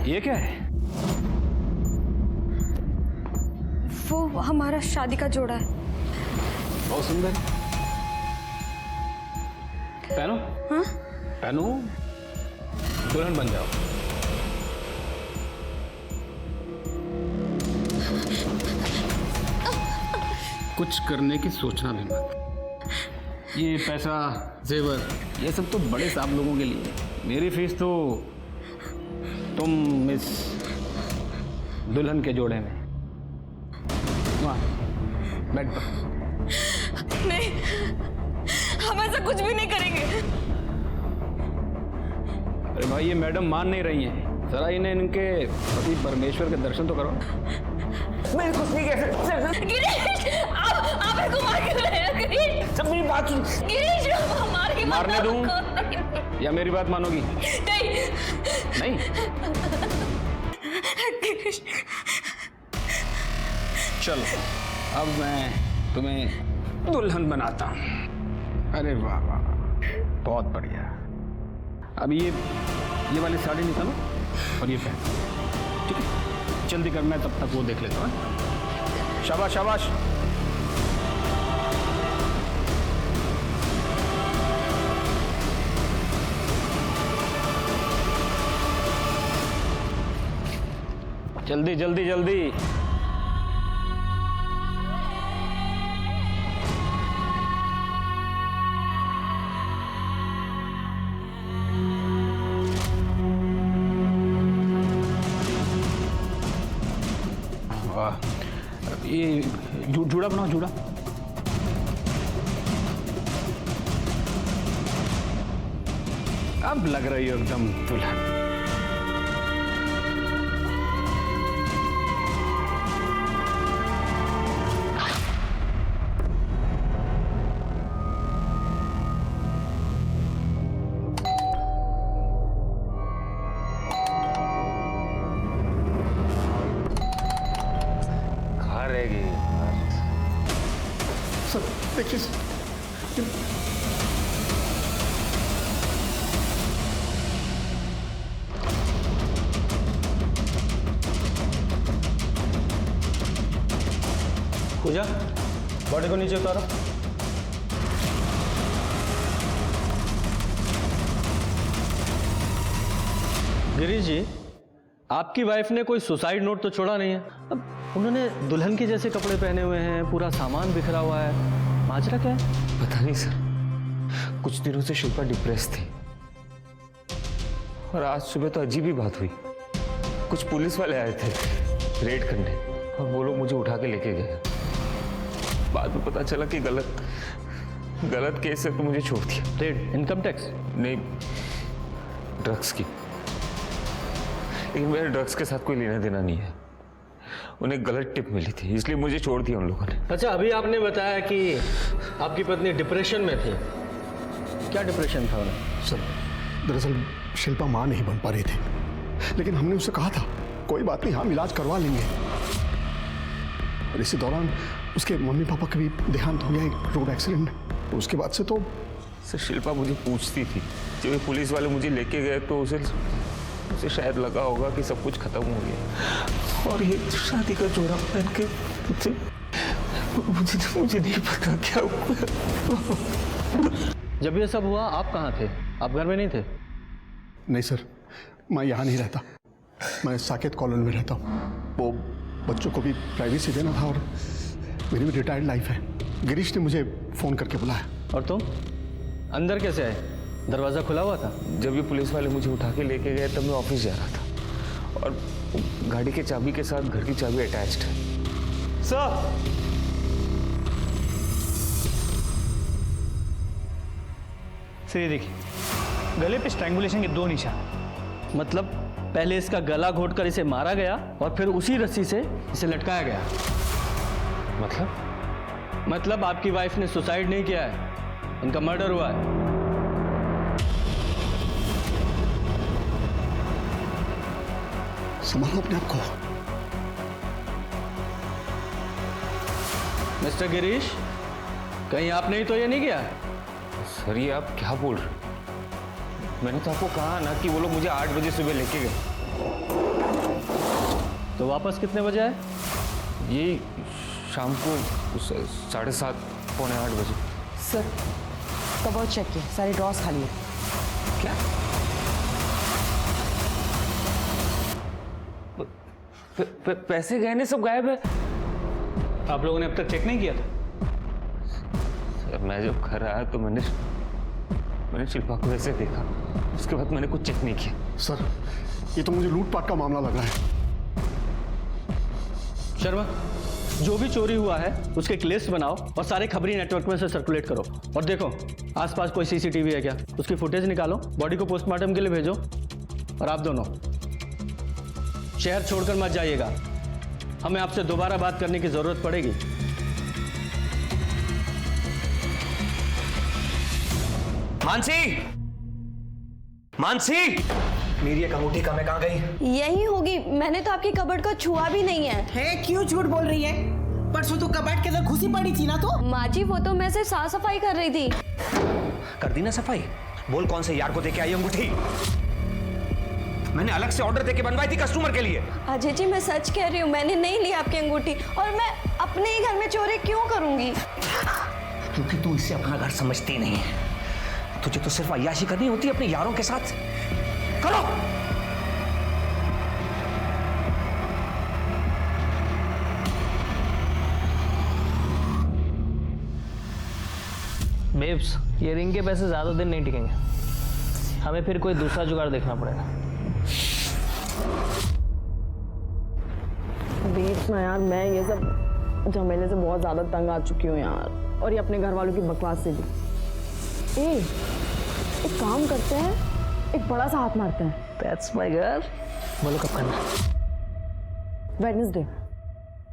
ये क्या है? वो हमारा शादी का जोड़ा है। बहुत सुंदर। पहनो। हाँ? पहनो, दुल्हन बन जाओ। कुछ करने की सोचना भी मत। ये पैसा, जेवर, ये सब तो बड़े साहब लोगों के लिए। मेरी फीस तो तुम मिस दुल्हन के जोड़े में। बेड पर। नहीं, हम ऐसा कुछ भी नहीं करेंगे। अरे भाई, ये मैडम मान नहीं रही हैं। जरा इन्हें इनके पति परमेश्वर के दर्शन तो करो। मैं कुछ नहीं कह सकता। गिरीश, आप मेरे को मार क्यों रहे हो? गिरीश, सब मेरी बात सुन। गिरीश, मारने दूं या मेरी बात मानोगी? नहीं। नहीं? गिरीश, चलो, अब मैं तुम्हें दुल्हन बनाता हूँ। अरे वाह वाह, बहुत बढ़िया। अब ये वाली साड़ी निकालो और ये पहनो, ठीक है? जल्दी कर, मैं तब तक वो देख लेता हूँ। शाबाश शाबाश। जल्दी जल्दी जल्दी। वाह, ये जूड़ा बनाओ, जूड़ा। अब लग रही हो एकदम दुल्हन। सर देखिए, पूजा, बॉडी को नीचे उतारो। गिरीश जी, आपकी वाइफ ने कोई सुसाइड नोट तो छोड़ा नहीं है। अब उन्होंने दुल्हन के जैसे कपड़े पहने हुए हैं, पूरा सामान बिखरा हुआ है। माजरा क्या है? पता नहीं सर, कुछ दिनों से शिल्पा डिप्रेस थी और आज सुबह तो अजीब ही बात हुई। कुछ पुलिस वाले आए थे रेड करने और वो लोग मुझे उठा के लेके गए। बाद में पता चला कि गलत केस है तो मुझे छोड़ दिया। रेड? Income tax? नहीं, ड्रग्स की। लेकिन मेरे ड्रग्स के साथ कोई लेना देना नहीं है। उन्हें गलत टिप मिली थी, इसलिए मुझे छोड़ दिया उन लोगों ने। अच्छा, अभी आपने बताया कि आपकी पत्नी डिप्रेशन में थी। क्या डिप्रेशन था उन्हें? सर दरअसल शिल्पा मां नहीं बन पा रही थी, लेकिन हमने उससे कहा था कोई बात नहीं, हम इलाज करवा लेंगे। और इसी दौरान उसके मम्मी पापा का भी देहांत हो गया एक रोड एक्सीडेंट में। तो उसके बाद से तो सर शिल्पा मुझे पूछती थी, जब ये पुलिस वाले मुझे लेके गए तो उसे शायद लगा होगा कि सब कुछ खत्म हो गया और ये शादी का जोड़ा पहन के मुझे नहीं पता क्या हुआ। जब ये सब हुआ आप कहाँ थे? आप घर में नहीं थे? नहीं सर, मैं यहाँ नहीं रहता। मैं साकेत कॉलोनी में रहता हूँ। वो बच्चों को भी प्राइवेसी देना था और मेरी भी रिटायर्ड लाइफ है। गिरीश ने मुझे फ़ोन करके बुलाया। और तुम अंदर कैसे आए? दरवाज़ा खुला हुआ था? जब ये पुलिस वाले मुझे उठा के लेके गए तब मैं ऑफिस जा रहा था और गाड़ी के चाबी के साथ घर की चाबी अटैच्ड है। सर, ये देखिए, गले पे स्ट्रैंगुलेशन के 2 निशान। मतलब पहले इसका गला घोटकर इसे मारा गया और फिर उसी रस्सी से इसे लटकाया गया। मतलब आपकी वाइफ ने सुसाइड नहीं किया है, इनका मर्डर हुआ है। संभालो अपने आप को। मिस्टर गिरीश, कहीं आपने ही तो ये नहीं किया? सर ये आप क्या बोल रहे हो? मैंने तो आपको कहा ना कि वो लोग मुझे 8 बजे सुबह लेके गए। तो वापस कितने बजे आए? ये शाम को 7:30 पौने 8 बजे। सर कबर्ड चेक किए, सारे ड्रॉर्स खाली है। क्या? पैसे गहने सब गायब है। आप लोगों ने अब तक चेक नहीं किया था? सर मैं जब घर आया तो मैंने शिल्पा को ऐसे देखा, उसके बाद मैंने कुछ चेक नहीं किया। सर ये तो मुझे लूटपाट का मामला लग रहा है। शर्मा, जो भी चोरी हुआ है उसके एक लिस्ट बनाओ और सारे खबरी नेटवर्क में से सर्कुलेट करो। और देखो आसपास कोई सीसीटीवी है क्या, उसकी फुटेज निकालो, बॉडी को पोस्टमार्टम के लिए भेजो। और आप दोनों शहर छोड़कर मत जाइएगा, हमें आपसे दोबारा बात करने की जरूरत पड़ेगी। मानसी, मेरी एक अंगूठी कहाँ गई? यही होगी, मैंने तो आपकी कबर्ड को छुआ भी नहीं है। क्यों झूठ बोल रही है? परसों तो कबर्ड के अंदर घुसी पड़ी थी ना। तो माँ जी वो तो मैं सिर्फ साफ सफाई कर रही थी। कर दी ना सफाई? बोल कौन से यार को देके आई अंगूठी? मैंने अलग से ऑर्डर देके बनवाई थी कस्टमर के लिए। अजय जी मैं सच कह रही हूँ, मैंने नहीं ली आपकी अंगूठी, और मैं अपने ही घर में चोरी क्यों करूंगी? क्योंकि तू इसे अपना घर समझती नहीं है। तुझे तो सिर्फ अय्याशी करनी होती है अपने यारों के साथ। करो। बेब्स, ये रिंग के पैसे ज़्यादा दिन नहीं टिकेंगे, हमें फिर कोई दूसरा जुगाड़ देखना पड़ेगा। बेब्स ना यार, मैं ये सब झमेले से बहुत ज़्यादा तंग आ चुकी हूँ यार, और ये अपने घर वालों की बकवास से भी। एक काम करते हैं, एक बड़ा सा हाथ मारते हैं। That's my girl। बोलो कब करना? वेडनेसडे।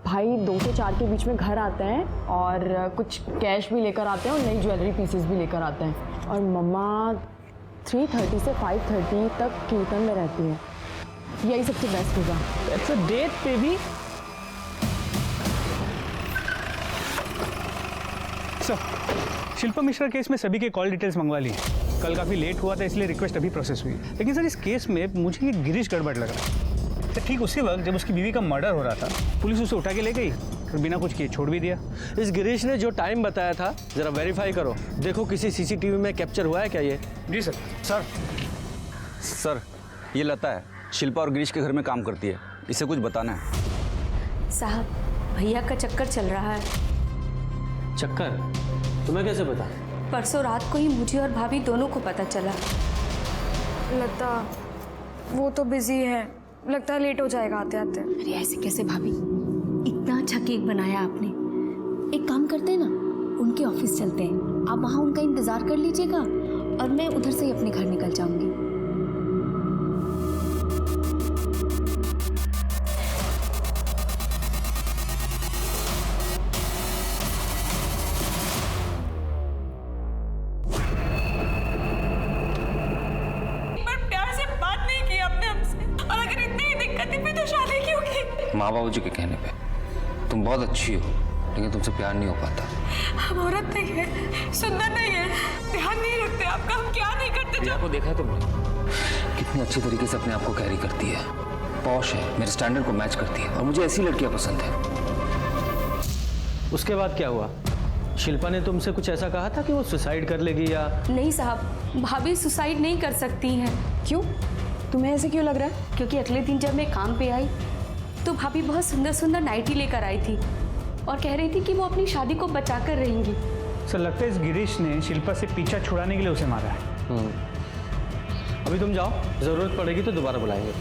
भाई 2 से 4 के बीच में घर आते हैं और कुछ कैश भी लेकर आते हैं और नई ज्वेलरी पीसेस भी लेकर आते हैं। और मम्मा 3:30 से 5:30 तक कीर्तन में रहती है। यही सबसे बेस्ट होगा। That's a date baby। Shilpa Mishra case में सभी के कॉल डिटेल्स मंगवा लिए। कल काफ़ी लेट हुआ था इसलिए रिक्वेस्ट अभी प्रोसेस हुई। लेकिन सर इस केस में मुझे ये गिरीश गड़बड़ लग रहा है। तो ठीक उसी वक्त जब उसकी बीवी का मर्डर हो रहा था, पुलिस उसे उठा के ले गई और बिना कुछ किए छोड़ भी दिया। इस गिरीश ने जो टाइम बताया था जरा वेरीफाई करो, देखो किसी सीसीटीवी में कैप्चर हुआ है क्या ये? जी सर। सर ये लता है, शिल्पा और गिरीश के घर में काम करती है, इसे कुछ बताना है। साहब भैया का चक्कर चल रहा है। चक्कर? तुम्हें कैसे पता? परसों रात को ही मुझे और भाभी दोनों को पता चला। लता वो तो बिजी है, लगता है लेट हो जाएगा आते आते। अरे ऐसे कैसे भाभी, इतना अच्छा केक बनाया आपने। एक काम करते हैं ना, उनके ऑफिस चलते हैं, आप वहाँ उनका इंतजार कर लीजिएगा और मैं उधर से ही अपने घर निकल जाऊंगी। माँ बाबू जी के कहने पे तुम बहुत अच्छी हो, लेकिन तुमसे प्यार नहीं हो पाता। हम औरत नहीं है, सुंदर नहीं है, ध्यान नहीं रखते आपका, हम क्या नहीं करते। प्रिया को देखा है तुमने? कितनी अच्छी तरीके से अपने आप को कैरी करती है, पॉश है, मेरे स्टैंडर्ड को मैच करती है, और मुझे ऐसी लड़कियां पसंद है। उसके बाद क्या हुआ? शिल्पा ने तुमसे कुछ ऐसा कहा था कि वो सुसाइड कर लेगी या? नहीं साहब, भाभी सुसाइड नहीं कर सकती हैं। क्यों? तुम्हें ऐसे क्यों लग रहा है? क्योंकि अगले दिन जब मैं काम पे आई तो भाभी बहुत सुंदर सुंदर नाइटी लेकर आई थी और कह रही थी कि वो अपनी शादी को बचा कर रहेंगी। सर लगता है इस गिरीश ने शिल्पा से पीछा छुड़ाने के लिए उसे मारा है। अभी तुम जाओ, जरूरत पड़ेगी तो दोबारा बुलाएंगे।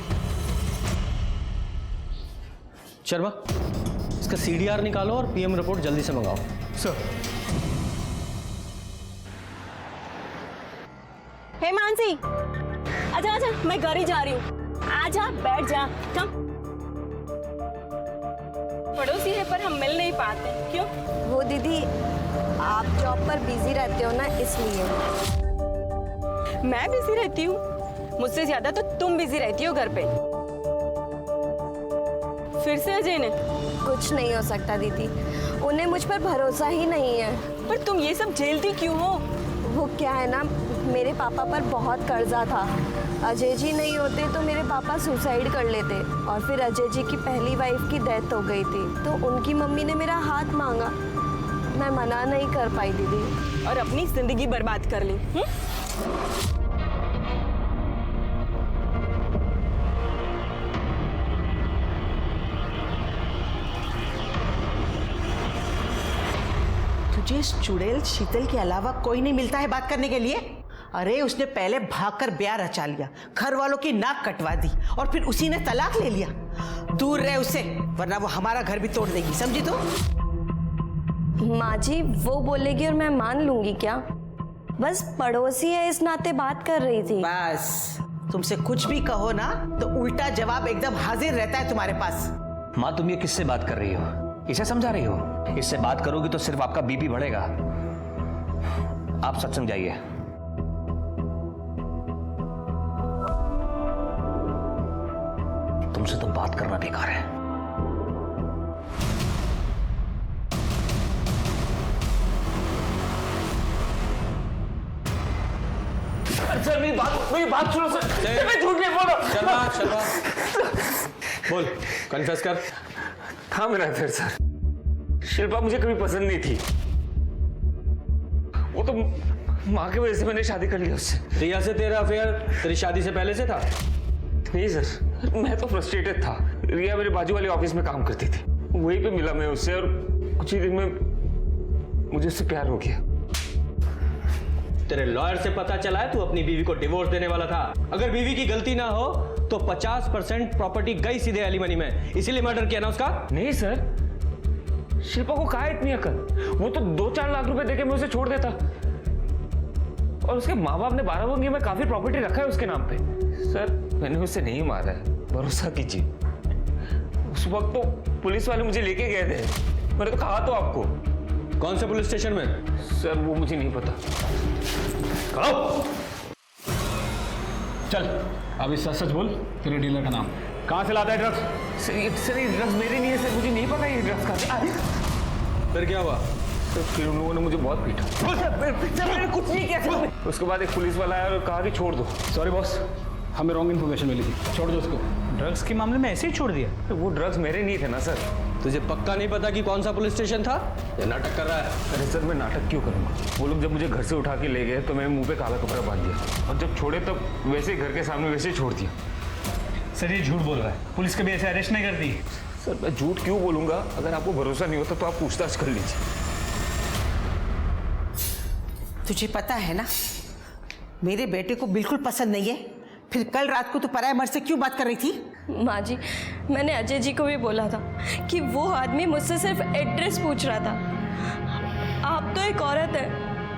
शर्मा, इसका CDR निकालो और PM रिपोर्ट जल्दी से मंगाओ। सर। हे मानसी, आजा आजा, मैं घर ही जा रही हूँ। आजा बैठ जा। कम। पड़ोसी है पर हम मिल नहीं पाते, क्यों? वो दीदी आप जॉब पर बिजी रहते हो ना, इसलिए। मैं बिजी रहती हूँ? मुझसे ज्यादा तो तुम बिजी रहती हो घर पे। फिर से अजय ने? कुछ नहीं हो सकता दीदी, उन्हें मुझ पर भरोसा ही नहीं है। पर तुम ये सब झेलती क्यों हो? वो क्या है ना, मेरे पापा पर बहुत कर्जा था अजय जी नहीं होते तो मेरे पापा सुसाइड कर लेते, और फिर अजय जी की पहली वाइफ की डेथ हो गई थी, तो उनकी मम्मी ने मेरा हाथ मांगा, मैं मना नहीं कर पाई दीदी, और अपनी जिंदगी बर्बाद कर ली। तुझे इस चुड़ैल शीतल के अलावा कोई नहीं मिलता है बात करने के लिए? अरे उसने पहले भागकर ब्याह रचा लिया, घर वालों की नाक कटवा दी, और फिर उसी ने तलाक ले लिया। दूर रहे उससे, वरना वो हमारा घर भी तोड़ देगी, समझी तू? माँ जी वो बोलेगी और मैं मान लूंगी क्या? बस पड़ोसी है इस नाते बात कर रही थी। बस तुमसे कुछ भी कहो ना तो उल्टा जवाब एकदम हाजिर रहता है तुम्हारे पास। माँ तुम ये किससे बात कर रही हो? इसे समझा रही हो? इससे बात करोगी तो सिर्फ आपका बीपी बढ़ेगा। आप सत्संग जाइए। तुमसे तो बात करना बेकार है। सर मेरी बात सुनो सर। मैं झूठ नहीं बोल रहा। चलवा बोल, कन्फेस कर। था मेरा अफेयर सर। शिल्पा मुझे कभी पसंद नहीं थी, वो तो माँ की वजह से मैंने शादी कर लिया उससे। रिया से तेरा अफेयर तेरी शादी से पहले से था? नहीं सर, मैं तो फ्रस्ट्रेटेड था। रिया मेरे बाजू वाले ऑफिस में काम करती थी, वहीं पे मिला मैं उससे, और कुछ ही दिन में मुझे उससे प्यार हो गया। तेरे लॉयर से पता चला है तू अपनी बीवी को डिवोर्स देने वाला था। अगर बीवी की गलती ना हो तो 50% प्रॉपर्टी गई सीधे एलिमनी में, इसीलिए मर्डर किया ना उसका? नहीं सर, शिल्पा को कहा इतनी अकल? वो तो 2-4 लाख रुपए देके मैं उसे छोड़ देता, और उसके माँ बाप ने 12 बंगी में काफी प्रॉपर्टी रखा है उसके नाम पे। सर मैंने उसे नहीं मारा है, भरोसा कीजिए। उस वक्त तो पुलिस वाले मुझे लेके गए थे, मैंने तो कहा तो आपको। कौन से पुलिस स्टेशन में? सर वो मुझे नहीं पता। कहो चल, अब इस सच बोल, तेरे डीलर का नाम कहाँ से लाता है ड्रग्स? सर ये ड्रग्स मेरे नहीं है सर, मुझे नहीं पता ये ड्रग्स कहाँ से। फिर क्या हुआ? तो फिर उन लोगों ने मुझे बहुत पीटा। सर मैंने कुछ नहीं किया सर। उसके बाद एक पुलिस वाला आया और कहा कि छोड़ दो। सॉरी बॉस, हमें रॉन्ग इन्फॉर्मेशन मिली थी, छोड़ दो उसको। ड्रग्स के मामले में ऐसे ही छोड़ दिया? तो वो ड्रग्स मेरे नहीं थे ना सर। तुझे पक्का नहीं पता कि कौन सा पुलिस स्टेशन था? ये नाटक कर रहा है। अरे सर मैं नाटक क्यों करूँगा? वो लोग जब मुझे घर से उठा के ले गए तो मैंने मुंह पे काला कपड़ा बांध दिया, और जब छोड़े तब वैसे ही घर के सामने वैसे ही छोड़ दिया। सर ये झूठ बोल रहा है, पुलिस कभी ऐसे अरेस्ट नहीं करती। सर मैं झूठ क्यों बोलूँगा? अगर आपको भरोसा नहीं होता तो आप पूछताछ कर लीजिए। तुझे पता है ना मेरे बेटे को बिल्कुल पसंद नहीं है, फिर कल रात को तू पराये मर्द से क्यों बात कर रही थी? माँ जी मैंने अजय जी को भी बोला था कि वो आदमी मुझसे सिर्फ एड्रेस पूछ रहा था। आप तो एक औरत है,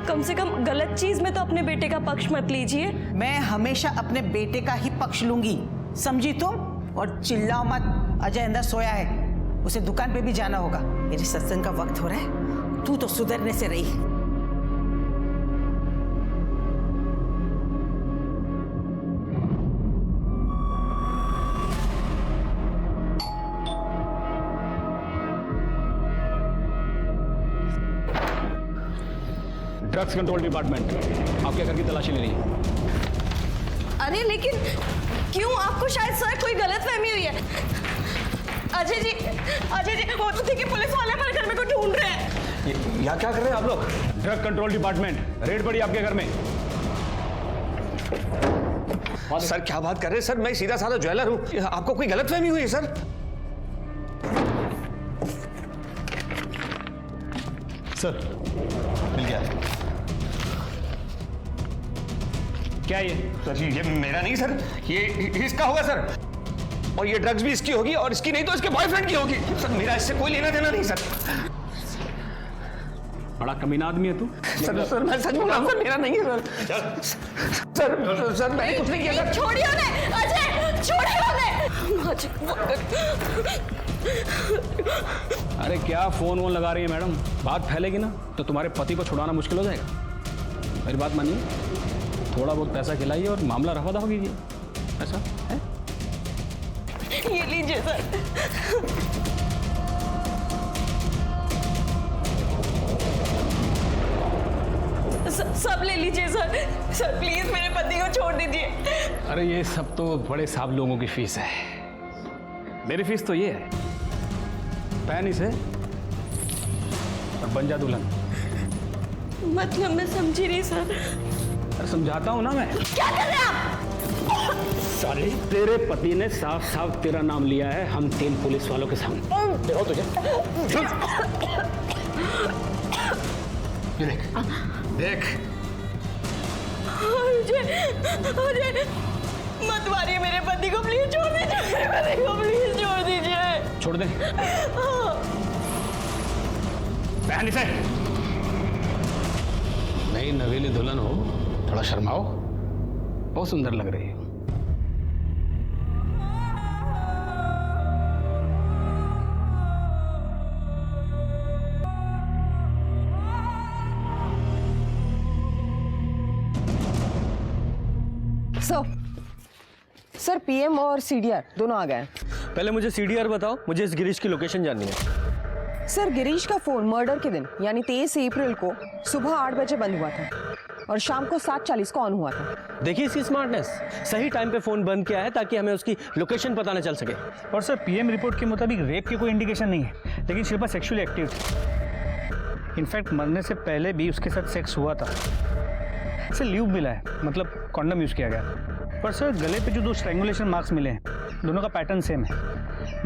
कम से कम गलत चीज में तो अपने बेटे का पक्ष मत लीजिए। मैं हमेशा अपने बेटे का ही पक्ष लूंगी, समझी तुम? और चिल्लाओ मत, अजय अंदर सोया है, उसे दुकान पे भी जाना होगा। मेरे सत्संग का वक्त हो रहा है, तू तो सुधरने से रही। ड्रग्स कंट्रोल डिपार्टमेंट आपके घर की तलाशी ले रही है। अरे लेकिन क्यों? आपको शायद सर कोई गलतफहमी हुई है। अजय जी वो तो देखिए पुलिस वाले हमारे घर में को ढूंढ रहे हैं। यहाँ क्या कर रहे हैं आप लोग? ड्रग कंट्रोल डिपार्टमेंट, रेड पड़ी आपके घर में। सर क्या बात कर रहे हैं सर? मैं सीधा साधा ज्वेलर हूँ, आपको कोई गलतफहमी हुई है सर? सर मिल गया। क्या ये? सर ये मेरा नहीं सर, ये इसका होगा सर, और ये ड्रग्स भी इसकी होगी, और इसकी नहीं तो इसके बॉयफ्रेंड की होगी। सर मेरा इससे कोई लेना देना नहीं सर। बड़ा कमीना आदमी है तू। सर मैं सच बोल रहा हूँ सर, मेरा नहीं है सर। सर मैंने कुछ नहीं किया सर। छोड़िए उन्हें, अजय छोड़िए उन्हें। अरे क्या फोन वोन लगा रही है मैडम? बात फैलेगी ना तो तुम्हारे पति को छुड़ाना मुश्किल हो जाएगा। मेरी बात मानिए, थोड़ा बहुत पैसा खिलाइए और मामला रफा दफा कीजिए। ऐसा है? ये लीजिए सर। सब ले लीजिए सर। सर प्लीज मेरे पति को छोड़ दीजिए। अरे ये सब तो बड़े साहब लोगों की फीस है, मेरी फीस तो ये है, पहन इसे और बन जा दुल्हन। मतलब मैं समझी नहीं सर। अरे समझाता हूं ना मैं। क्या कर रहे हैं आप? साले तेरे पति ने साफ साफ तेरा नाम लिया है हम 3 पुलिस वालों के सामने। देखो तुझे ये देख देख। मुझे मत मारिए मेरे पति को, प्लीज छोड़ दीजिए मेरे पति को, प्लीज छोड़ दीजिए। छोड़ दे। बहन इसे। नई नवेली दुल्हन हो, थोड़ा शर्माओ, बहुत सुंदर लग रही है। सर पीएम और सीडीआर दोनों आ गए हैं। पहले मुझे सीडीआर बताओ, मुझे इस गिरीश की लोकेशन जाननी है। सर गिरीश का फोन मर्डर के दिन यानी 23 अप्रैल को सुबह 8 बजे बंद हुआ था और शाम को 7:40 को ऑन हुआ था। देखिए इसकी स्मार्टनेस, सही टाइम पे फोन बंद किया है ताकि हमें उसकी लोकेशन पता न चल सके। और सर पीएम रिपोर्ट के मुताबिक रेप की कोई इंडिकेशन नहीं है, लेकिन शिल्पा सेक्सुअली एक्टिव थी। इनफैक्ट मरने से पहले भी उसके साथ सेक्स हुआ था। इसे ल्यूब मिला है, मतलब कॉन्डम यूज किया गया। पर सर गले पे जो 2 स्ट्रैंगुलेशन मार्क्स मिले हैं, दोनों का पैटर्न सेम है।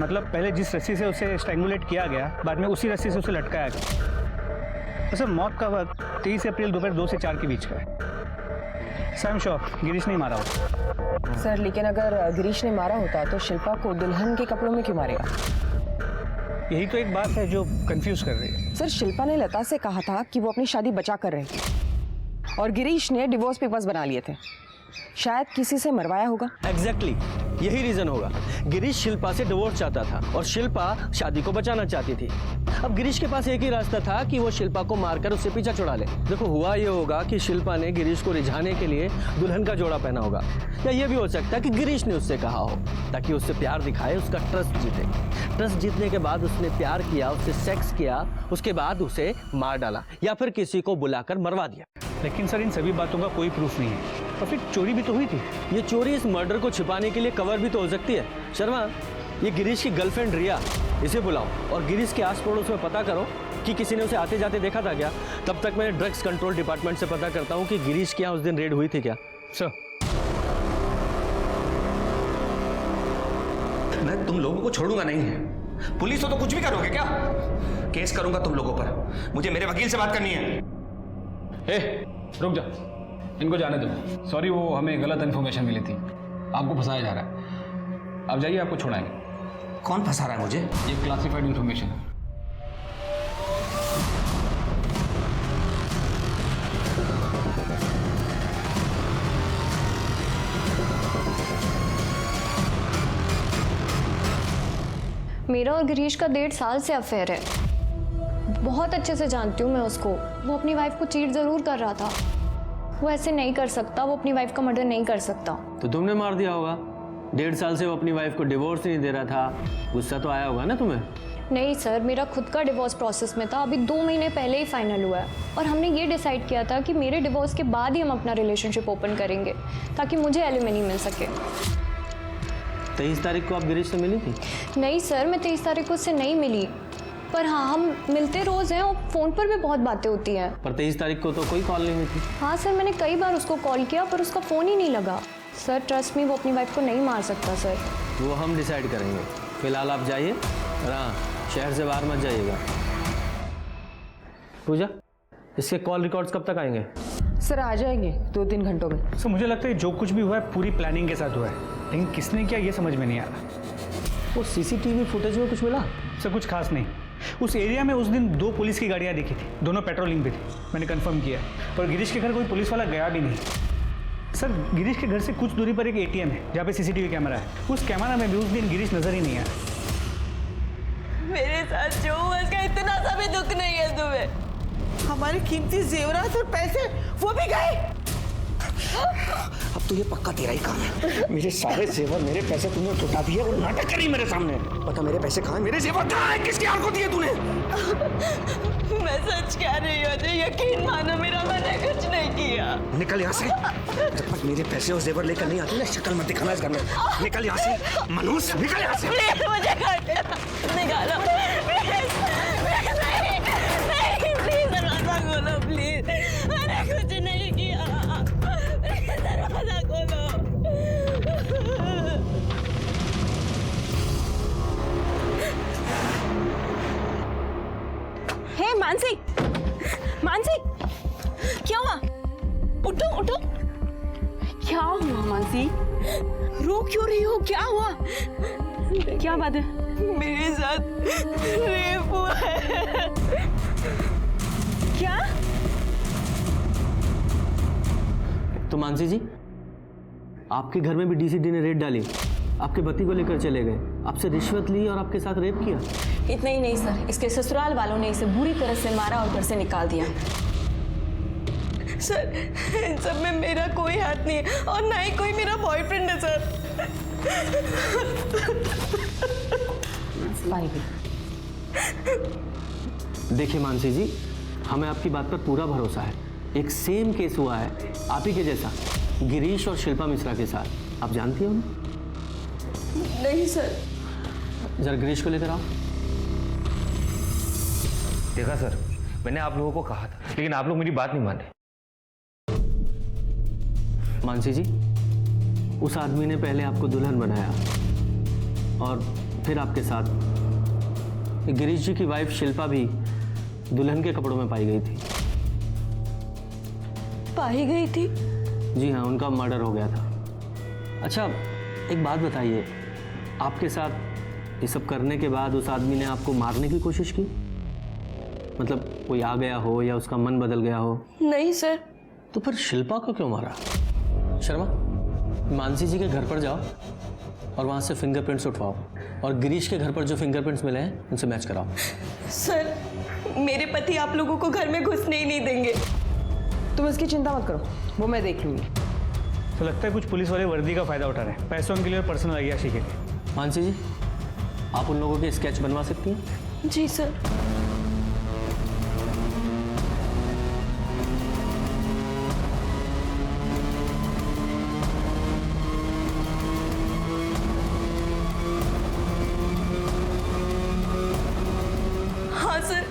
मतलब पहले जिस रस्सी से उसे स्ट्रैंगुलेट किया गया, बाद में उसी रस्सी से उसे लटकाया गया। तो सर मौत का वक्त 23 अप्रैल दोपहर 2 से 4 के बीच का है। सर श्योर गिरीश नहीं मारा होता। सर लेकिन अगर गिरीश ने मारा होता तो शिल्पा को दुल्हन के कपड़ों में क्यों मारेगा? यही तो एक बात है जो कंफ्यूज कर रही है। सर शिल्पा ने लता से कहा था कि वो अपनी शादी बचा कर रही थी और गिरीश ने डिवोर्स पेपर्स बना लिए थे। शायद किसी से मरवाया होगा। एग्जैक्टली यही रीजन होगा। गिरीश शिल्पा से डिवोर्स चाहता था और शिल्पा शादी को बचाना चाहती थी। अब गिरीश के पास एक ही रास्ता था कि वो शिल्पा को मारकर उससे पीछा छुड़ा ले। देखो हुआ ये होगा कि शिल्पा ने गिरीश को रिझाने के लिए दुल्हन का जोड़ा पहना होगा, या ये भी हो सकता है कि गिरीश ने उससे कहा हो ताकि उससे प्यार दिखाए, उसका ट्रस्ट जीते। ट्रस्ट जीतने के बाद उसने प्यार किया, उससे सेक्स किया, उसके बाद उसे मार डाला या फिर किसी को बुलाकर मरवा दिया। लेकिन सर इन सभी बातों का कोई प्रूफ नहीं है, और फिर चोरी भी तो हुई थी। ये चोरी इस मर्डर को छिपाने के लिए कवर भी तो हो सकती है। शर्मा, ये गिरीश की गर्लफ्रेंड रिया, इसे बुलाओ और गिरीश के आस पड़ोस में पता करो कि किसी ने उसे आते जाते देखा था क्या। तब तक मैं ड्रग्स कंट्रोल डिपार्टमेंट से पता करता हूँ कि गिरीश के यहाँ उस दिन रेड हुई थी क्या। सर मैं तुम लोगों को छोड़ूंगा नहीं। पुलिस हो तो कुछ भी करोगे क्या? केस करूंगा तुम लोगों पर। मुझे मेरे वकील से बात करनी है। रुक जा, इनको जाने दो। सॉरी, वो हमें गलत इन्फॉर्मेशन मिली थी, आपको फंसाया जा रहा है। आप जाइए, आपको छोड़ाएंगे। कौन फंसा रहा है मुझे? ये क्लासिफाइड इन्फॉर्मेशन है। मेरा और गिरीश का 1.5 साल से अफेयर है। बहुत अच्छे से जानती हूँ मैं उसको। वो अपनी वाइफ को चीट जरूर कर रहा था। वो ऐसे नहीं कर सकता, वो अपनी वाइफ का मर्डर नहीं कर सकता। तो तुमने मार दिया होगा। 1.5 साल से वो अपनी वाइफ को डिवोर्स नहीं दे रहा था, गुस्सा तो आया होगा ना तुम्हें? नहीं सर, मेरा खुद का डिवोर्स प्रोसेस में था। अभी 2 महीने पहले ही फाइनल हुआ है और हमने ये डिसाइड किया था कि मेरे डिवोर्स के बाद ही हम अपना रिलेशनशिप ओपन करेंगे ताकि मुझे एलिमनी मिल सके। 23 तारीख को आप गिरीश से मिली थी? नहीं सर, मैं 23 तारीख को उससे नहीं मिली, पर हाँ हम मिलते रोज़ हैं और फ़ोन पर भी बहुत बातें होती हैं। पर 23 तारीख को तो कोई कॉल नहीं हुई थी। हाँ सर, मैंने कई बार उसको कॉल किया पर उसका फ़ोन ही नहीं लगा। सर ट्रस्ट मी, वो अपनी वाइफ को नहीं मार सकता सर। वो हम डिसाइड करेंगे। फिलहाल आप जाइए और हाँ, शहर से बाहर मत जाइएगा। पूजा, इसके कॉल रिकॉर्ड्स कब तक आएंगे? सर आ जाएंगे 2-3 घंटों में। सर मुझे लगता है जो कुछ भी हुआ है पूरी प्लानिंग के साथ हुआ है, लेकिन किसने किया ये समझ में नहीं आ रहा। वो सीसीटीवी फुटेज में कुछ मिला? सर कुछ खास नहीं। उस एरिया में उस दिन 2 पुलिस की गाड़ियां दिखी थी, दोनों पेट्रोलिंग पे थी। मैंने कंफर्म किया, पर गिरीश के घर कोई पुलिस वाला गया भी नहीं। सर गिरीश के घर से कुछ दूरी पर एक एटीएम है जहाँ पे सीसीटीवी कैमरा है। उस कैमरा में भी उस दिन गिरीश नजर ही नहीं आया। मेरे साथ जो हुआ इसका इतना सा भी दुख नहीं है तुम्हें? हमारे कीमती जेवरात और पैसे वो भी गए। अब तो ये पक्का तेरा ही काम है। मेरे सारे जेवर, मेरे पैसे तूने लुटा दिए और नाटक करी मेरे सामने। बता मेरे पैसे कहाँ हैं? मेरे जेवर कहाँ हैं? किसकी आड़ को दिए तूने? मैं सच कह रही हूँ अजय, यकीन मानो मेरा मैंने कुछ नहीं किया। निकल यहाँ से। जब तक मेरे पैसे और जेवर लेकर नहीं आती ना, शक्ल मत दिखाना इस घर में। निकल यहाँ से मनोज, निकल यहाँ से। प्लीज मुझे निकालो, प्लीज दरवाजा खोलो प्लीज। मैंने कुछ नहीं किया, दरवाजा खोलो। हे मानसी, मानसी क्या हुआ? उठो उठो। क्या हुआ मानसी? रो क्यों रही हो? क्या हुआ? क्या बात है? मेरे साथ रेप हुआ है। क्या? तो मानसी जी, आपके घर में भी डीसीडी ने रेड डाली, आपके पति को लेकर चले गए, आपसे रिश्वत ली और आपके साथ रेप किया। इतना ही नहीं सर, इसके ससुराल वालों ने इसे बुरी तरह से मारा और घर से निकाल दिया। सर इन सब में मेरा कोई हाथ नहीं है और ना ही कोई मेरा बॉयफ्रेंड है सर। देखिए मानसी जी, हमें आपकी बात पर पूरा भरोसा है। एक सेम केस हुआ है आप ही के जैसा, गिरीश और शिल्पा मिश्रा के साथ। आप जानती हो ना? नहीं सर। जरा गिरीश को लेकर आओ। देखा सर, मैंने आप लोगों को कहा था, लेकिन आप लोग मेरी बात नहीं माने। मानसी जी, उस आदमी ने पहले आपको दुल्हन बनाया और फिर आपके साथ गिरीश जी की वाइफ शिल्पा भी दुल्हन के कपड़ों में पाई गई थी। पाई गई थी? जी हाँ, उनका मर्डर हो गया था। अच्छा एक बात बताइए, आपके साथ ये सब करने के बाद उस आदमी ने आपको मारने की कोशिश की? मतलब कोई आ गया हो या उसका मन बदल गया हो? नहीं सर। तो फिर शिल्पा को क्यों मारा? शर्मा, मानसी जी के घर पर जाओ और वहाँ से फिंगरप्रिंट्स उठवाओ और गिरीश के घर पर जो फिंगरप्रिंट्स मिले हैं उनसे मैच कराओ। सर मेरे पति आप लोगों को घर में घुसने ही नहीं देंगे। तुम इसकी चिंता मत करो, वो मैं देख लूंगी। तो लगता है कुछ पुलिस वाले वर्दी का फायदा उठा रहे हैं, पैसों के लिए और पर्सनल अय्याशी के लिए। मानसी जी, आप उन लोगों के स्केच बनवा सकती हैं? जी सर। हाँ सर,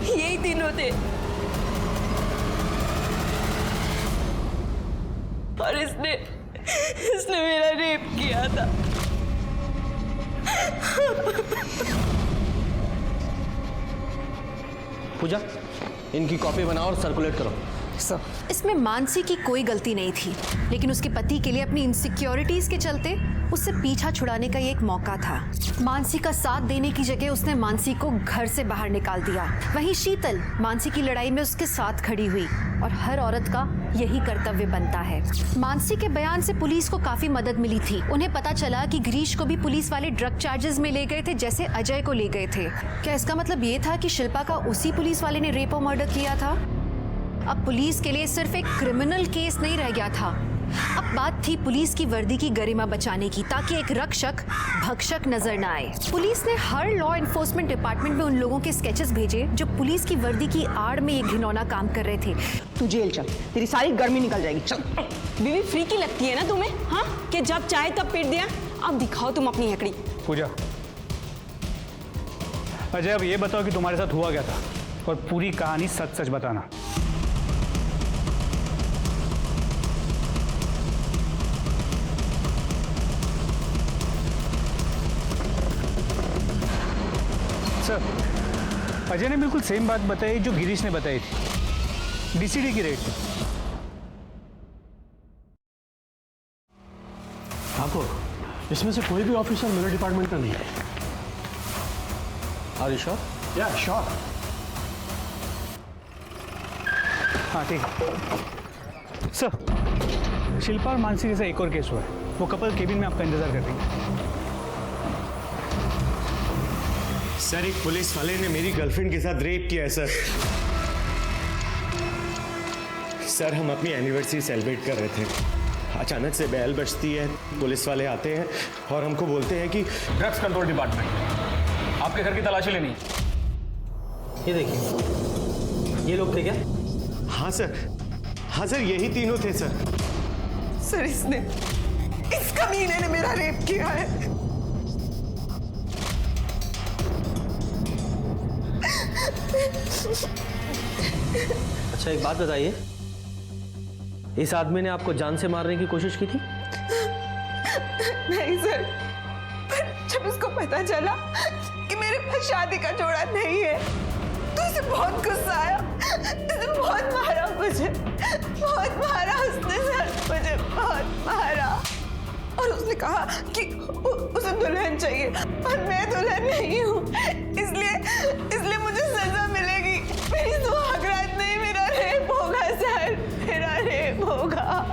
यही तीनों थे और इसने मेरा रेप किया था। पूजा, इनकी कॉपी बनाओ और सर्कुलेट करो। इसमें मानसी की कोई गलती नहीं थी, लेकिन उसके पति के लिए अपनी इनसिक्योरिटीज के चलते उससे पीछा छुड़ाने का ये एक मौका था। मानसी का साथ देने की जगह उसने मानसी को घर से बाहर निकाल दिया। वहीं शीतल मानसी की लड़ाई में उसके साथ खड़ी हुई और हर औरत का यही कर्तव्य बनता है। मानसी के बयान से पुलिस को काफी मदद मिली थी। उन्हें पता चला कि गिरीश को भी पुलिस वाले ड्रग चार्जेस में ले गए थे जैसे अजय को ले गए थे। क्या इसका मतलब ये था कि शिल्पा का उसी पुलिस वाले ने रेप और मर्डर किया था? अब पुलिस के लिए सिर्फ एक क्रिमिनल केस नहीं रह गया था, अब बात थी पुलिस की वर्दी की गरिमा बचाने की, ताकि एक रक्षक भक्षक नजर न आए। पुलिस ने हर लॉ एनफोर्समेंट डिपार्टमेंट में उन लोगों के स्केचेस भेजे जो पुलिस की वर्दी की आड़ में ये घिनौना काम कर रहे थे। तू जेल चल, तेरी सारी गर्मी निकल जाएगी। चल। बीवी फ्री की लगती है ना तुम्हें? हाँ, कि जब चाहे तब पीट दिया। अब दिखाओ तुम अपनी हैकड़ी। पूजा, अजय अब ये बताओ कि तुम्हारे साथ हुआ क्या था और पूरी कहानी सच सच बताना। सर, अजय ने बिल्कुल सेम बात बताई जो गिरीश ने बताई थी, डीसीडी की रेड। ठाकुर, इसमें से कोई भी ऑफिसर मेरे डिपार्टमेंट का नहीं है। Are you sure? Yeah sure. हाँ ठीक है। सर, शिल्पा और मानसी जैसा एक और केस हुआ है, वो कपल केबिन में आपका इंतजार कर रही है। सर, एक पुलिस वाले ने मेरी गर्लफ्रेंड के साथ रेप किया है सर। सर हम अपनी एनिवर्सरी सेलिब्रेट कर रहे थे, अचानक से बेल बजती है, पुलिस वाले आते हैं और हमको बोलते हैं कि ड्रग्स कंट्रोल डिपार्टमेंट, आपके घर की तलाशी लेनी। ये देखिए, ये लोग थे क्या? हाँ सर यही तीनों थे सर। सर इस कमीने ने मेरा रेप किया है। अच्छा एक बात बताइए, इस आदमी ने आपको जान से मारने की कोशिश की थी? नहीं सर, पर जब उसको पता चला कि मेरे पास शादी का जोड़ा नहीं है तो उसे बहुत गुस्सा आया, उसने बहुत मारा मुझे, बहुत मारा उसने सर, मुझे बहुत मारा। और उसने कहा कि उसे दुल्हन चाहिए और मैं दुल्हन नहीं हूँ, इसलिए मुझे सजा मिलेगी। मेरी सुहागरात नहीं, मेरा रेप होगा सर, मेरा रेप होगा।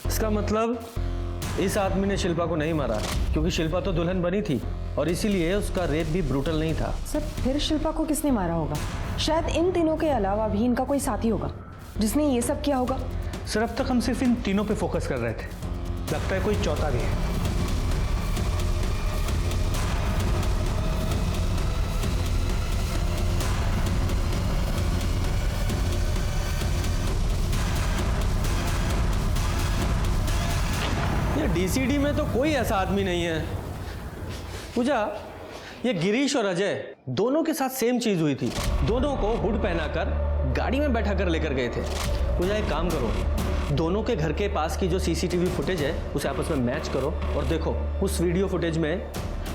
इसका मतलब इस आदमी ने शिल्पा को नहीं मारा क्योंकि शिल्पा तो दुल्हन बनी थी और इसीलिए उसका रेप भी ब्रूटल नहीं था। सर फिर शिल्पा को किसने मारा होगा? शायद इन तीनों के अलावा भी इनका कोई साथी होगा जिसने ये सब किया होगा। सर अब तक हम सिर्फ इन तीनों पे फोकस कर रहे थे, लगता है कोई चौथा भी है। डीसीडी में तो कोई ऐसा आदमी नहीं है। पूजा, ये गिरीश और अजय दोनों के साथ सेम चीज हुई थी। दोनों को हुड पहनाकर गाड़ी में बैठा कर लेकर गए थे। पूजा एक काम करो, दोनों के घर के पास की जो सीसीटीवी फुटेज है उसे आपस में मैच करो और देखो उस वीडियो फुटेज में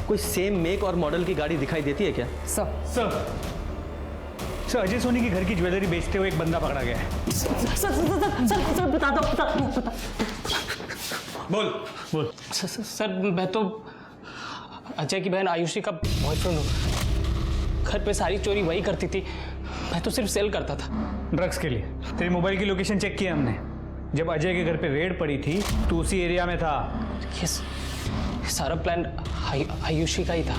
कोई सेम मेक और मॉडल की गाड़ी दिखाई देती है क्या? सर अजय सोनी के घर की ज्वेलरी बेचते हुए एक बंदा पकड़ा गया है। सर बता दो। बोल। सर मैं तो अजय की बहन आयुषी का बॉयफ्रेंड हूँ। घर पे सारी चोरी वही करती थी, मैं तो सिर्फ सेल करता था। ड्रग्स के लिए तेरी मोबाइल की लोकेशन चेक किया हमने। जब अजय के घर पे रेड पड़ी थी तो उसी एरिया में था। ये सारा प्लान आयुषी का ही था।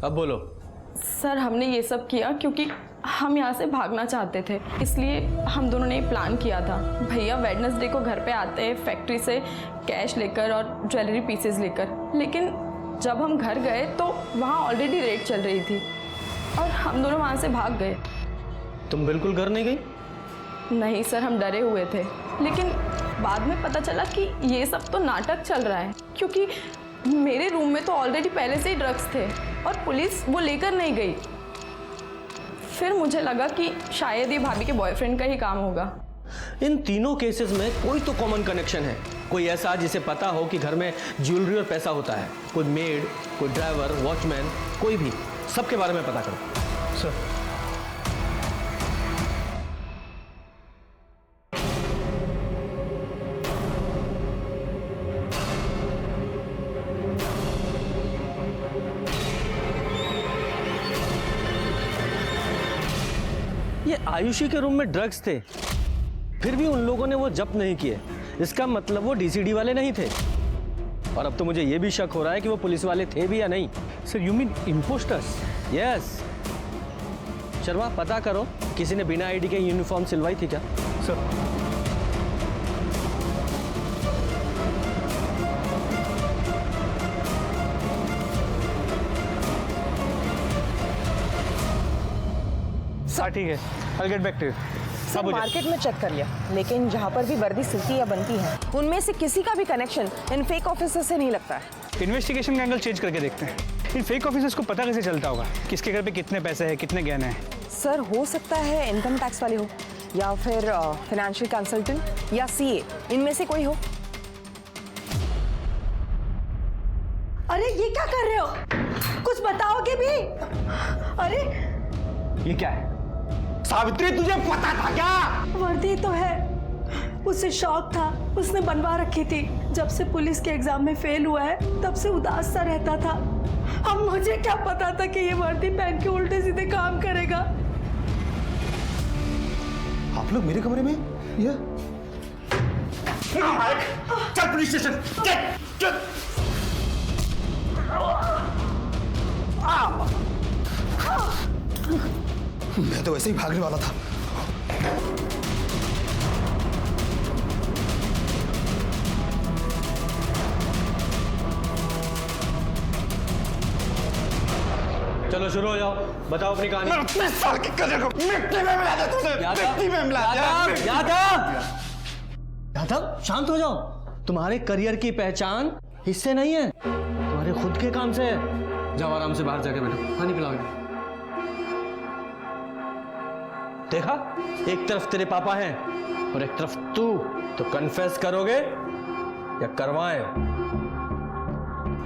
अब बोलो। सर हमने ये सब किया क्योंकि हम यहाँ से भागना चाहते थे, इसलिए हम दोनों ने प्लान किया था। भैया वेडनेसडे को घर पे आते हैं फैक्ट्री से कैश लेकर और ज्वेलरी पीसेस लेकर, लेकिन जब हम घर गए तो वहाँ ऑलरेडी रेड चल रही थी और हम दोनों वहाँ से भाग गए। तुम बिल्कुल घर नहीं गई? नहीं सर, हम डरे हुए थे, लेकिन बाद में पता चला कि ये सब तो नाटक चल रहा है, क्योंकि मेरे रूम में तो ऑलरेडी पहले से ही ड्रग्स थे और पुलिस वो लेकर नहीं गई। फिर मुझे लगा कि शायद ये भाभी के बॉयफ्रेंड का ही काम होगा। इन तीनों केसेस में कोई तो कॉमन कनेक्शन है। कोई ऐसा जिसे पता हो कि घर में ज्वेलरी और पैसा होता है। कोई मेड, कोई ड्राइवर, वॉचमैन, कोई भी, सबके बारे में पता करो। सर ये आयुषी के रूम में ड्रग्स थे, फिर भी उन लोगों ने वो जब्त नहीं किए। इसका मतलब वो डीसीडी वाले नहीं थे। और अब तो मुझे ये भी शक हो रहा है कि वो पुलिस वाले थे भी या नहीं। Sir you mean impostors? Yes. Sharma पता करो किसी ने बिना आईडी के यूनिफॉर्म सिलवाई थी क्या? सर ठीक है, I'll get back to you। Sir market में चेक कर लिया, लेकिन जहाँ पर भी वर्दी सिलती या बनती है उनमें से किसी का भी कनेक्शन इन फेक ऑफिसर से नहीं लगता है। इन्वेस्टिगेशन का एंगल चेंज करके देखते हैं। इन फेक ऑफिसर्स को पता कैसे चलता होगा किसके घर पे कितने पैसे हैं, कितने गहने हैं? सर हो सकता है इनकम टैक्स वाले हो या फिर फाइनेंशियल कंसल्टेंट या सीए, इनमें से कोई हो। अरे ये क्या कर रहे हो? कुछ बताओगे भी? अरे ये क्या है? सावित्री तुझे पता था क्या? वर्दी तो है, उसे शौक था, उसने बनवा रखी थी। जब से पुलिस के एग्जाम में फेल हुआ है तब से उदास सा रहता था। अब मुझे क्या पता था कि ये वर्दी पहन के उल्टे सीधे काम करेगा। आप लोग मेरे कमरे में? चल पुलिस स्टेशन, चल। मैं तो वैसे ही भागने वाला था। चलो शुरू हो जाओ, बताओ अपनी कहानी। अपने साल की करियर को मिट्टी में मिला दे तुझे, मिट्टी में मिला दे। यादव, शांत हो जाओ। तुम्हारे करियर की पहचान इससे नहीं है, तुम्हारे खुद के काम से है। जाओ आराम से बाहर जाके बैठो, पानी पिलाओ। देखा, एक तरफ तेरे पापा हैं और एक तरफ तू। तो कन्फेस करोगे या करवाएं?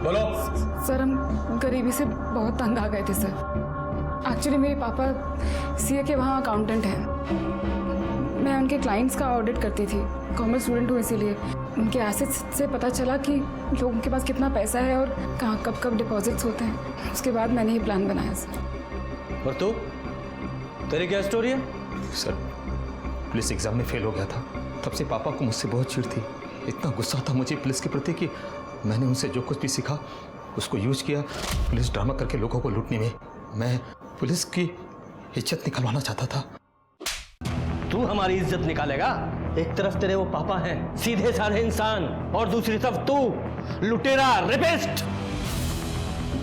बोलो। सर, हम गरीबी से बहुत तंग आ गए थे सर। एक्चुअली मेरे पापा सीए के वहाँ अकाउंटेंट हैं। मैं उनके क्लाइंट्स का ऑडिट करती थी, कॉमर्स स्टूडेंट हूँ, इसीलिए उनके एसेट्स से पता चला कि लोगों के पास कितना पैसा है और कहाँ कब कब डिपॉजिट्स होते हैं। उसके बाद मैंने ये प्लान बनाया सर। और तू, तेरी क्या स्टोरी है? सर, पुलिस एग्जाम में फेल हो गया था, तब से पापा को मुझसे बहुत चिढ़ थी। इतना गुस्सा था मुझे पुलिस के प्रति कि मैंने उनसे जो कुछ भी सीखा उसको यूज किया पुलिस ड्रामा करके लोगों को लूटने में। मैं पुलिस की इज्जत निकलवाना चाहता था। तू हमारी इज्जत निकालेगा? एक तरफ तेरे वो पापा हैं, सीधे साधे इंसान, और दूसरी तरफ तू, लुटेरा, रेपिस्ट।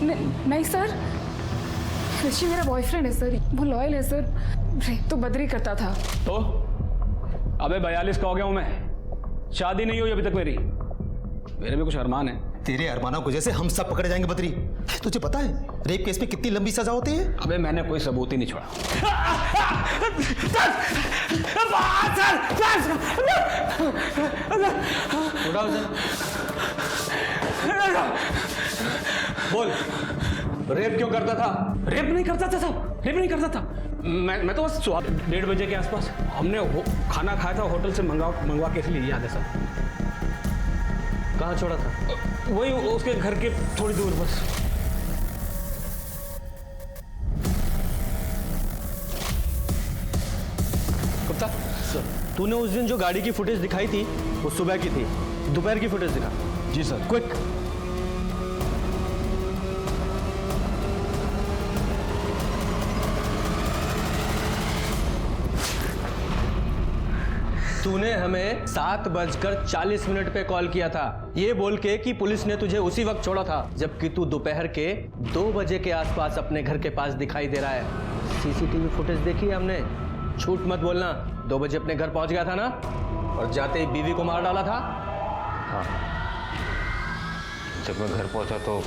नहीं सर, ऋषि मेरा बॉयफ्रेंड है सर, वो लॉयल है सर। रेप तो बद्री करता था। तो अबे 42 का हो गया हूं मैं, शादी नहीं हुई अभी तक मेरी। मेरे भी कुछ अरमान है। तेरे अरमानों को जैसे हम सब पकड़े जाएंगे बद्री। तुझे पता है रेप केस में कितनी लंबी सजा होती है? अबे मैंने कोई सबूत ही नहीं छोड़ा। बोल, रेप क्यों करता था? रेप नहीं करता था साहब, रेप नहीं करता था। मैं तो बस 1:30 बजे के आसपास हमने खाना खाया था होटल से मंगवा के, इसलिए याद है सर। कहाँ छोड़ा था? वही उसके घर के थोड़ी दूर बस। गुप्ता, तूने उस दिन जो गाड़ी की फुटेज दिखाई थी वो सुबह की थी, दोपहर की फुटेज दिखा। जी सर। क्विक। तूने हमें 7:40 पे कॉल किया था, ये बोल के कि पुलिस ने तुझे उसी वक्त छोड़ा था, जबकि तू दोपहर के 2 बजे के आसपास अपने घर के पास दिखाई दे रहा है। सीसीटीवी फुटेज देखी है हमने, झूठ मत बोलना। 2 बजे अपने घर पहुंच गया था ना, और जाते ही बीवी को मार डाला था। हाँ, जब मैं घर पहुंचा तो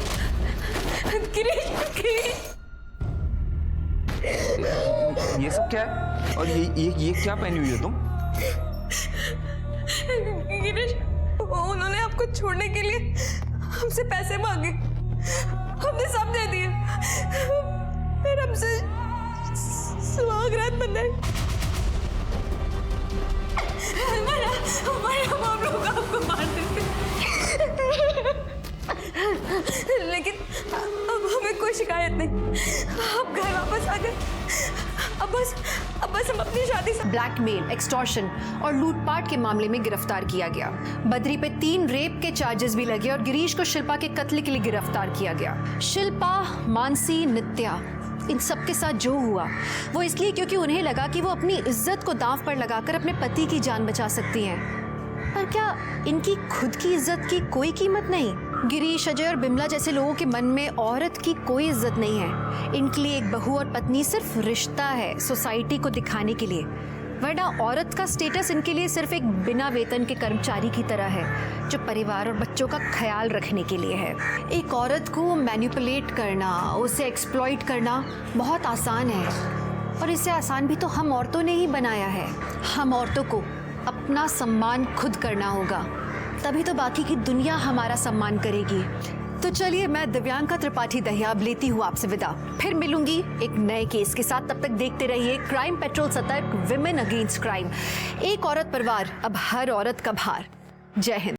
ये सब क्या है? और ये क्या पहनी हुई हो तुम? गिरीश, उन्होंने आपको छोड़ने के लिए हमसे पैसे मांगे, हमने सब दे दिए, फिर हमसे सुहागरात बनाए। हम लोग आपको मार देते, लेकिन अब हमें कोई शिकायत नहीं। आप घर वापस आ गए। अब बस हम अपनी शादी से। ब्लैकमेल, एक्सटॉर्शन और लूटपाट के मामले में गिरफ्तार किया गया। बद्री पे 3 रेप के चार्जेस भी लगे और गिरीश को शिल्पा के कत्ल के लिए गिरफ्तार किया गया। शिल्पा, मानसी, नित्या, इन सब के साथ जो हुआ वो इसलिए क्योंकि उन्हें लगा कि वो अपनी इज्जत को दांव पर लगाकर अपने पति की जान बचा सकती हैं। पर क्या इनकी खुद की इज्जत की कोई कीमत नहीं? गिरीश, अजय और बिमला जैसे लोगों के मन में औरत की कोई इज्जत नहीं है। इनके लिए एक बहू और पत्नी सिर्फ रिश्ता है, सोसाइटी को दिखाने के लिए, वरना औरत का स्टेटस इनके लिए सिर्फ एक बिना वेतन के कर्मचारी की तरह है, जो परिवार और बच्चों का ख्याल रखने के लिए है। एक औरत को मैनिपुलेट करना, उसे एक्सप्लॉइट करना बहुत आसान है, और इसे आसान भी तो हम औरतों ने ही बनाया है। हम औरतों को अपना सम्मान खुद करना होगा, तभी तो बाकी की दुनिया हमारा सम्मान करेगी। तो चलिए, मैं दिव्यांका त्रिपाठी दहियाब लेती हूँ आपसे विदा। फिर मिलूंगी एक नए केस के साथ। तब तक देखते रहिए क्राइम पेट्रोल, सतर्क, विमेन अगेंस्ट क्राइम। एक औरत पर वार, अब हर औरत का भार। जय हिंद।